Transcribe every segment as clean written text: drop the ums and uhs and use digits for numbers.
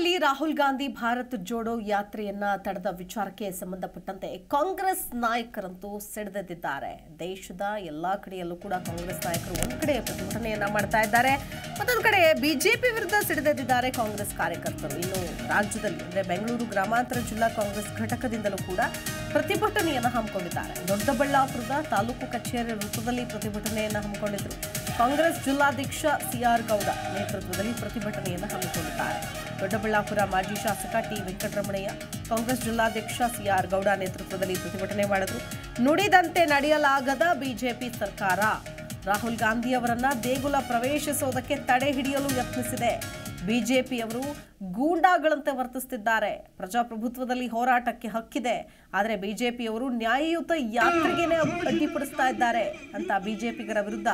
ಅಸ್ಸಾಂನಲ್ಲಿ ರಾಹುಲ್ ಗಾಂಧಿ ಭಾರತ್ ಜೋಡೋ ಯಾತ್ರೆಯನ್ನ ತಡೆದ ವಿಚಾರಕ್ಕೆ ಸಂಬಂಧಪಟ್ಟಂತೆ ಕಾಂಗ್ರೆಸ್ ನಾಯಕರಂತೂ ಸಿಡಿದೆದ್ದಿದ್ದಾರೆ. ದೇಶದ ಎಲ್ಲಾ ಕಡೆಯಲ್ಲೂ ಕೂಡ ಕಾಂಗ್ರೆಸ್ ನಾಯಕರು ಒಂದು ಕಡೆ ಪ್ರತಿಭಟನೆಯನ್ನ ಮಾಡ್ತಾ ಇದ್ದಾರೆ, ಮತ್ತೊಂದು ಕಡೆ ಬಿಜೆಪಿ ವಿರುದ್ಧ ಸಿಡಿದೆದ್ದಿದ್ದಾರೆ ಕಾಂಗ್ರೆಸ್ ಕಾರ್ಯಕರ್ತರು. ಇನ್ನು ರಾಜ್ಯದಲ್ಲಿ ಅಂದ್ರೆ ಬೆಂಗಳೂರು ಗ್ರಾಮಾಂತರ ಜಿಲ್ಲಾ ಕಾಂಗ್ರೆಸ್ ಘಟಕದಿಂದಲೂ ಕೂಡ ಪ್ರತಿಭಟನೆಯನ್ನು ಹಮ್ಮಿಕೊಂಡಿದ್ದಾರೆ. ದೊಡ್ಡಬಳ್ಳಾಪುರದ ತಾಲೂಕು ಕಚೇರಿ ವೃತ್ತದಲ್ಲಿ ಪ್ರತಿಭಟನೆಯನ್ನು ಹಮ್ಮಿಕೊಂಡಿದ್ರು. ಕಾಂಗ್ರೆಸ್ ಜಿಲ್ಲಾಧ್ಯಕ್ಷ ಸಿಆರ್ ಗೌಡ ನೇತೃತ್ವದಲ್ಲಿ ಪ್ರತಿಭಟನೆಯನ್ನು ಹಮ್ಮಿಕೊಂಡಿದ್ದಾರೆ. ದೊಡ್ಡಬಳ್ಳಾಪುರ ಮಾಜಿ ಶಾಸಕ ಟಿ ವೆಂಕಟರಮಣಯ್ಯ ಕಾಂಗ್ರೆಸ್ ಜಿಲ್ಲಾಧ್ಯಕ್ಷ ಸಿಆರ್ ಗೌಡ ನೇತೃತ್ವದಲ್ಲಿ ಪ್ರತಿಭಟನೆ ಮಾಡಿದ್ರು. ನುಡಿದಂತೆ ನಡೆಯಲಾಗದ ಬಿಜೆಪಿ ಸರ್ಕಾರ ರಾಹುಲ್ ಗಾಂಧಿ ಅವರನ್ನ ದೇಗುಲ ಪ್ರವೇಶಿಸುವುದಕ್ಕೆ ತಡೆ ಹಿಡಿಯಲು ಯತ್ನಿಸಿದೆ. ಬಿಜೆಪಿಯವರು ಗೂಂಡಾಗಳಂತೆ ವರ್ತಿಸುತ್ತಿದ್ದಾರೆ. ಪ್ರಜಾಪ್ರಭುತ್ವದಲ್ಲಿ ಹೋರಾಟಕ್ಕೆ ಹಕ್ಕಿದೆ, ಆದರೆ ಬಿಜೆಪಿಯವರು ನ್ಯಾಯಯುತ ಯಾತ್ರೆಗೇನೆ ಅಡ್ಡಿಪಡಿಸ್ತಾ ಇದ್ದಾರೆ ಅಂತ ಬಿಜೆಪಿಗರ ವಿರುದ್ಧ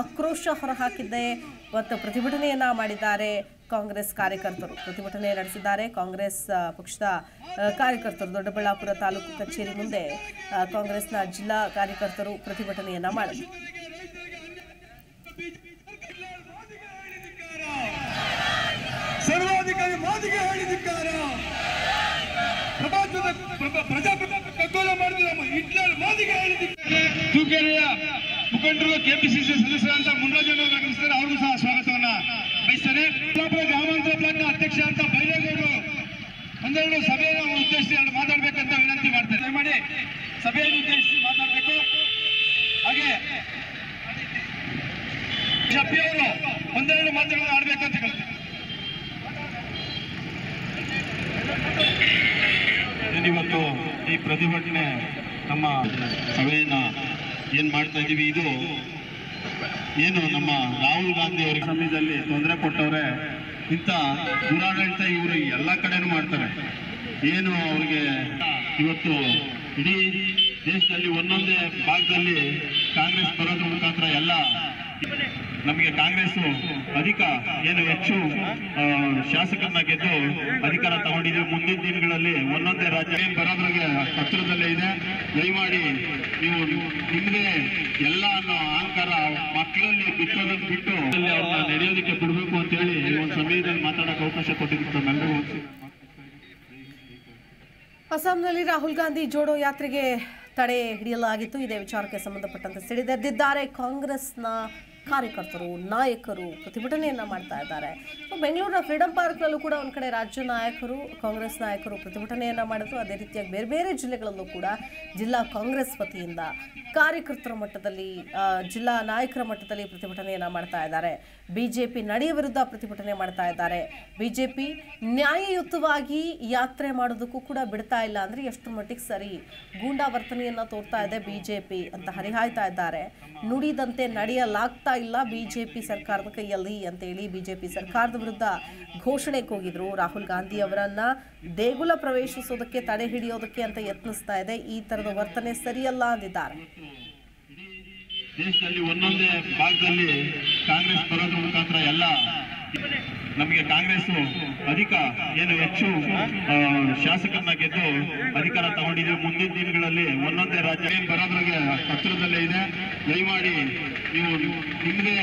ಆಕ್ರೋಶ ಹೊರಹಾಕಿದ್ದೆ ಮತ್ತು ಪ್ರತಿಭಟನೆಯನ್ನ ಮಾಡಿದ್ದಾರೆ. ಕಾಂಗ್ರೆಸ್ ಕಾರ್ಯಕರ್ತರು ಪ್ರತಿಭಟನೆ ನಡೆಸಿದ್ದಾರೆ. ಕಾಂಗ್ರೆಸ್ ಪಕ್ಷದ ಕಾರ್ಯಕರ್ತರು ದೊಡ್ಡಬಳ್ಳಾಪುರ ತಾಲೂಕು ಕಚೇರಿ ಮುಂದೆ ಕಾಂಗ್ರೆಸ್ನ ಜಿಲ್ಲಾ ಕಾರ್ಯಕರ್ತರು ಪ್ರತಿಭಟನೆಯನ್ನ ಮಾಡಿದರು. ಸರ್ವಾಧಿಕಾರಿ ಮೋದಿಗೆ ಹೇಳಿದಿದ್ದಾರೆ. ಪ್ರಜಾಪ್ರಭುತ್ವ ಕಗ್ಗೊಲೆ ಮಾಡಿದ ಹಿಟ್ಲರ್ ಮೋದಿಗೆ ಹೇಳಿದಿದ್ದಾರೆ. ತೂಕೆರೆಯ ಮುಖಂಡರು ಕೆಪಿಸಿಸಿ ಸದಸ್ಯರಂತ ಮುನ್ರಾಜನ್ ಅವರು ಆಗಮಿಸಿದ್ದಾರೆ. ಅವ್ರಿಗೂ ಸಹ ಸ್ವಾಗತವನ್ನ ಬಯಸ್ತಾರೆ. ಗ್ರಾಮಾಂತರ ಬ್ಲಾಕ್ನ ಅಧ್ಯಕ್ಷ ಅಂತ ಬೈರೇಗೌಡರು ಒಂದೆರಡು ಸಭೆಯನ್ನು ಉದ್ದೇಶಿಸಿ ಮಾತಾಡ್ಬೇಕಂತ ವಿನಂತಿ ಮಾಡ್ತಾರೆ. ದಯಮಾಡಿ ಸಭೆಯನ್ನು ಉದ್ದೇಶಿಸಿ ಮಾತಾಡಬೇಕು. ಹಾಗೆ ಶಫಿಯವರು ಒಂದೆರಡು ಮಾತುಗಳನ್ನು ಆಡ್ಬೇಕಂತ ಹೇಳ್ತಾರೆ. ಇವತ್ತು ಈ ಪ್ರತಿಭಟನೆ ನಮ್ಮ ಸಭೆಯನ್ನ ಏನ್ ಮಾಡ್ತಾ ಇದೀವಿ, ಇದು ಏನು ನಮ್ಮ ರಾಹುಲ್ ಗಾಂಧಿ ಅವರ ಸಮಯದಲ್ಲಿ ತೊಂದರೆ ಕೊಟ್ಟವ್ರೆ. ಇಂಥ ದುರಾಡಳಿತ ಇವರು ಎಲ್ಲ ಕಡೆನೂ ಮಾಡ್ತಾರೆ. ಏನು ಅವ್ರಿಗೆ ಇವತ್ತು ಇಡೀ ದೇಶದಲ್ಲಿ ಒಂದೊಂದೇ ಭಾಗದಲ್ಲಿ ಕಾಂಗ್ರೆಸ್ ಬರೋದ್ರ ಮುಖಾಂತರ ಎಲ್ಲ ನಮಗೆ ಕಾಂಗ್ರೆಸ್ ಏನು ಹೆಚ್ಚು ಶಾಸಕರನ್ನ ಗೆದ್ದು ಅಧಿಕಾರ ತಗೊಂಡಿದ್ದೀವಿ. ಮುಂದಿನ ದಿನಗಳಲ್ಲಿ ಒಂದೊಂದೇ ರಾಜ್ಯ ಬರೋದ್ರಾಗೆ ಹತ್ತಿರದಲ್ಲೇ ಇದೆ. ದಯಮಾಡಿ ನೀವು ನಿಮ್ದೇ ಎಲ್ಲ ಅಹಂಕಾರ ಮಕ್ಕಳಲ್ಲಿ ಬಿಟ್ಟೋದನ್ನು ಬಿಟ್ಟು ಅವ್ರನ್ನ ನಡೆಯೋದಕ್ಕೆ ಬಿಡಬೇಕು ಅಂತ ಹೇಳಿ ಒಂದು ಸಮಯದಲ್ಲಿ ಮಾತಾಡೋಕೆ ಅವಕಾಶ ಕೊಟ್ಟಿದ್ದು ನಮ್ಮೆಲ್ಲರಿಗೂ. ಅಸ್ಸಾಂನಲ್ಲಿ ರಾಹುಲ್ ಗಾಂಧಿ ಜೋಡೋ ಯಾತ್ರೆಗೆ ತಡೆ ಹಿಡಿಯಲಾಗಿತ್ತು. ಇದೇ ವಿಚಾರಕ್ಕೆ ಸಂಬಂಧಪಟ್ಟಂತೆ ಸಿಡಿದೆದ್ದಿದ್ದಾರೆ ಕಾಂಗ್ರೆಸ್ನ ಕಾರ್ಯಕರ್ತರು, ನಾಯಕರು ಪ್ರತಿಭಟನೆಯನ್ನ ಮಾಡ್ತಾ ಇದ್ದಾರೆ. ಬೆಂಗಳೂರಿನ ಫ್ರೀಡಂ ಪಾರ್ಕ್ನಲ್ಲೂ ಕೂಡ ಒಂದು ಕಡೆ ರಾಜ್ಯ ನಾಯಕರು, ಕಾಂಗ್ರೆಸ್ ನಾಯಕರು ಪ್ರತಿಭಟನೆಯನ್ನ ಮಾಡಿದ್ರು. ಅದೇ ರೀತಿಯಾಗಿ ಬೇರೆ ಬೇರೆ ಜಿಲ್ಲೆಗಳಲ್ಲೂ ಕೂಡ ಜಿಲ್ಲಾ ಕಾಂಗ್ರೆಸ್ ವತಿಯಿಂದ ಕಾರ್ಯಕರ್ತರ ಮಟ್ಟದಲ್ಲಿ, ಜಿಲ್ಲಾ ನಾಯಕರ ಮಟ್ಟದಲ್ಲಿ ಪ್ರತಿಭಟನೆಯನ್ನ ಮಾಡ್ತಾ ಇದ್ದಾರೆ. ಬಿಜೆಪಿ ನಡೆಯ ವಿರುದ್ಧ ಪ್ರತಿಭಟನೆ ಮಾಡ್ತಾ ಇದ್ದಾರೆ. ಬಿಜೆಪಿ ನ್ಯಾಯಯುತವಾಗಿ ಯಾತ್ರೆ ಮಾಡೋದಕ್ಕೂ ಕೂಡ ಬಿಡ್ತಾ ಇಲ್ಲ ಅಂದ್ರೆ ಎಷ್ಟು ಮಟ್ಟಿಗೆ ಸರಿ, ಗೂಂಡಾ ವರ್ತನೆಯನ್ನ ತೋರ್ತಾ ಇದೆ ಬಿಜೆಪಿ ಅಂತ ಹರಿಹಾಯ್ತಾ ಇದ್ದಾರೆ. ನುಡಿದಂತೆ ನಡೆಯಲಾಗ್ತಾ ಇಲ್ಲ ಬಿಜೆಪಿ ಸರ್ಕಾರದ ಕೈಯಲ್ಲಿ ಅಂತ ಹೇಳಿ ಬಿಜೆಪಿ ಸರ್ಕಾರದ ವಿರುದ್ಧ ಘೋಷಣೆ ಕೂಗಿದ್ರು. ರಾಹುಲ್ ಗಾಂಧಿ ಅವರನ್ನ ದೇಗುಲ ಪ್ರವೇಶಿಸೋದಕ್ಕೆ ತಡೆ ಹಿಡಿಯೋದಕ್ಕೆ ಅಂತ ಯತ್ನಿಸ್ತಾ ಇದೆ. ಈ ತರದ ವರ್ತನೆ ಸರಿಯಲ್ಲ ಅಂದಿದ್ದಾರೆ. ದೇಶದಲ್ಲಿ ಒಂದೊಂದೇ ಭಾಗದಲ್ಲಿ ಕಾಂಗ್ರೆಸ್ ಬರೋದ್ರ ಮುಖಾಂತರ ಎಲ್ಲ ನಮಗೆ ಕಾಂಗ್ರೆಸ್ ಏನು ಹೆಚ್ಚು ಶಾಸಕರನ್ನ ಗೆದ್ದು ಅಧಿಕಾರ ತಗೊಂಡಿದ್ದೀವಿ. ಮುಂದಿನ ದಿನಗಳಲ್ಲಿ ಒಂದೊಂದೇ ರಾಜ್ಯ ಬರೋದ್ರಾಗೆ ಹತ್ತಿರದಲ್ಲೇ ಇದೆ. ದಯಮಾಡಿ ನೀವು ನಿಮ್ದೇ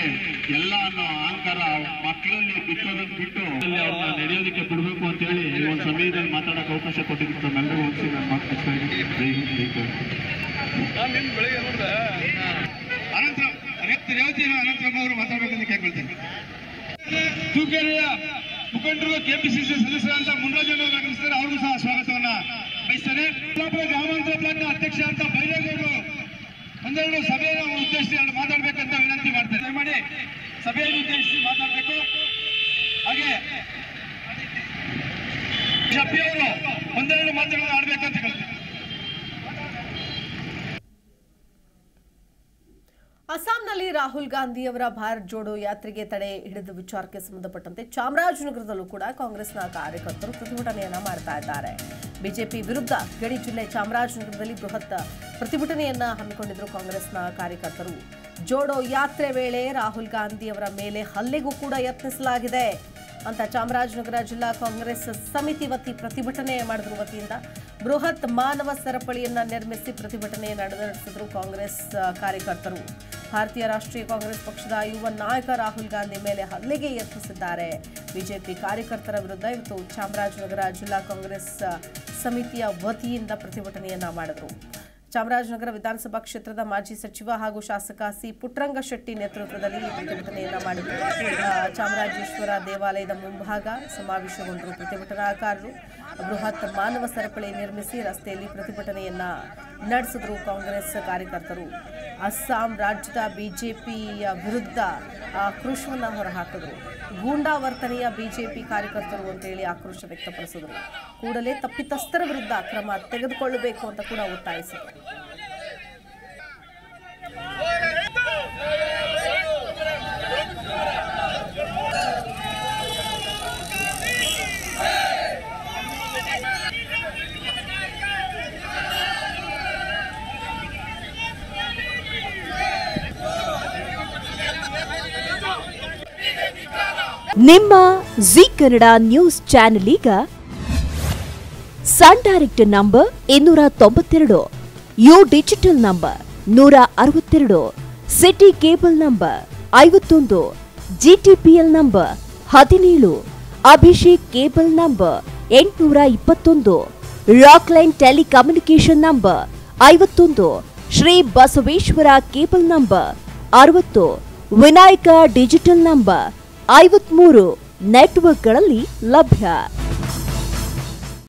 ಎಲ್ಲ ಅಹಂಕಾರ ಮಕ್ಕಳಲ್ಲಿ ಬಿಟ್ಟೋದನ್ನು ಬಿಟ್ಟು ಅವ್ರನ್ನ ನಡೆಯೋದಕ್ಕೆ ಬಿಡಬೇಕು ಅಂತ ಹೇಳಿ ಒಂದು ಸಮಯದಲ್ಲಿ ಮಾತಾಡೋಕೆ ಅವಕಾಶ ಕೊಟ್ಟಿದ್ದು ನಮ್ಮೆಲ್ಲರಿಗೂ ಒಂದು ನಾನು ಮಾತಾಡ್ತಾ ಇದ್ದೀನಿ. ಅನಂತರಾಮ್ ಅವರು ಮಾತಾಡಬೇಕಂತ ಕೇಳ್ಕೊಳ್ತೇನೆ. ತೂಕೆರೆಯ ಮುಖಂಡರು ಕೆಪಿಸಿಸಿ ಸದಸ್ಯರಂತ ಮುನ್ರಾಜನ್ ಅವರು ಆಗಮಿಸಿದ್ದಾರೆ. ಅವ್ರಿಗೂ ಸಹ ಸ್ವಾಗತವನ್ನ ಬಯಸ್ತಾರೆ. ಗ್ರಾಮಾಂತರ ಬ್ಲಾಕ್ನ ಅಧ್ಯಕ್ಷ ಅಂತ ಬೈರೇಗೌಡರು ಒಂದೆರಡು ಸಭೆಯನ್ನು ಉದ್ದೇಶಿಸಿ ಮಾತಾಡ್ಬೇಕಂತ ವಿನಂತಿ ಮಾಡ್ತಾರೆ. ದಯಮಾಡಿ ಸಭೆಯನ್ನು ಉದ್ದೇಶಿಸಿ ಮಾತಾಡಬೇಕು. ಹಾಗೆ ಶಫಿಯವರು ಒಂದೆರಡು ಮಾತುಗಳನ್ನು ಆಡ್ಬೇಕಂತ ಹೇಳ್ತಾರೆ. ಅಸ್ಸಾಂನಲ್ಲಿ ರಾಹುಲ್ ಗಾಂಧಿ ಅವರ ಭಾರತ್ ಜೋಡೋ ಯಾತ್ರೆಗೆ ತಡೆ ಹಿಡಿದ ವಿಚಾರಕ್ಕೆ ಸಂಬಂಧಪಟ್ಟಂತೆ ಚಾಮರಾಜನಗರದಲ್ಲೂ ಕೂಡ ಕಾಂಗ್ರೆಸ್ನ ಕಾರ್ಯಕರ್ತರು ಪ್ರತಿಭಟನೆಯನ್ನ ಮಾಡ್ತಾ ಇದ್ದಾರೆ. ಬಿಜೆಪಿ ವಿರುದ್ಧ ಗಡಿ ಜಿಲ್ಲೆ ಚಾಮರಾಜನಗರದಲ್ಲಿ ಬೃಹತ್ ಪ್ರತಿಭಟನೆಯನ್ನ ಹಮ್ಮಿಕೊಂಡಿದ್ರು ಕಾಂಗ್ರೆಸ್ನ ಕಾರ್ಯಕರ್ತರು. ಜೋಡೋ ಯಾತ್ರೆ ವೇಳೆ ರಾಹುಲ್ ಗಾಂಧಿ ಅವರ ಮೇಲೆ ಹಲ್ಲೆಗೂ ಕೂಡ ಯತ್ನಿಸಲಾಗಿದೆ ಅಂತ ಚಾಮರಾಜನಗರ ಜಿಲ್ಲಾ ಕಾಂಗ್ರೆಸ್ ಸಮಿತಿ ಪ್ರತಿಭಟನೆ ಮಾಡಿದ್ರು ವತಿಯಿಂದ ಬೃಹತ್ ಮಾನವ ಸರಪಳಿಯನ್ನ ನಿರ್ಮಿಸಿ ಪ್ರತಿಭಟನೆ ನಡೆಸಿದ್ರು ಕಾಂಗ್ರೆಸ್ ಕಾರ್ಯಕರ್ತರು. ಭಾರತೀಯ ರಾಷ್ಟ್ರೀಯ ಕಾಂಗ್ರೆಸ್ ಪಕ್ಷದ ಯುವ ನಾಯಕ ರಾಹುಲ್ ಗಾಂಧಿ ಮೇಲೆ ಹಲ್ಲೆಗೆ ಯತ್ನಿಸಿದ್ದಾರೆ. ಬಿಜೆಪಿ ಕಾರ್ಯಕರ್ತರ ವಿರುದ್ಧ ಇವತ್ತು ಚಾಮರಾಜನಗರ ಜಿಲ್ಲಾ ಕಾಂಗ್ರೆಸ್ ಸಮಿತಿಯ ವತಿಯಿಂದ ಪ್ರತಿಭಟನೆಯನ್ನ ಮಾಡಿದರು. ಚಾಮರಾಜನಗರ ವಿಧಾನಸಭಾ ಕ್ಷೇತ್ರದ ಮಾಜಿ ಸಚಿವ ಹಾಗೂ ಶಾಸಕ ಸಿ ಪುಟ್ಟರಂಗಶೆಟ್ಟಿ ನೇತೃತ್ವದಲ್ಲಿ ಈ ಪ್ರತಿಭಟನೆಯನ್ನ ಮಾಡಿದರು. ಚಾಮರಾಜೇಶ್ವರ ದೇವಾಲಯದ ಮುಂಭಾಗ ಸಮಾವೇಶಗೊಂಡರು ಪ್ರತಿಭಟನಾಕಾರರು. ಬೃಹತ್ ಮಾನವ ಸರಪಳಿ ನಿರ್ಮಿಸಿ ರಸ್ತೆಯಲ್ಲಿ ಪ್ರತಿಭಟನೆಯನ್ನ ನಡೆಸಿದ್ರು ಕಾಂಗ್ರೆಸ್ ಕಾರ್ಯಕರ್ತರು. ಅಸ್ಸಾಂ ರಾಜ್ಯದ ಬಿಜೆಪಿಯ ವಿರುದ್ಧ ಆಕ್ರೋಶವನ್ನು ಹೊರಹಾಕಿದ್ರು. ಗೂಂಡಾವರ್ತನೆಯ ಬಿಜೆಪಿ ಕಾರ್ಯಕರ್ತರು ಅಂತೇಳಿ ಆಕ್ರೋಶ ವ್ಯಕ್ತಪಡಿಸಿದರು. ಕೂಡಲೇ ತಪ್ಪಿತಸ್ಥರ ವಿರುದ್ಧ ಕ್ರಮ ತೆಗೆದುಕೊಳ್ಳಬೇಕು ಅಂತ ಕೂಡ ಒತ್ತಾಯಿಸಿದರು. ನಿಮ್ಮ ಜಿ ಕನ್ನಡ ನ್ಯೂಸ್ ಚಾನೆಲ್ ಈಗ Sun direct number 292, U digital number 162, city cable number 51, GTPL number 17, Abhishek cable number 821, Rockline telecommunication number 51, Shri Basaveshwara cable number 60, Vinayaka digital number 53 ನೆಟ್ವರ್ಕ್ಗಳಲ್ಲಿ ಲಭ್ಯ.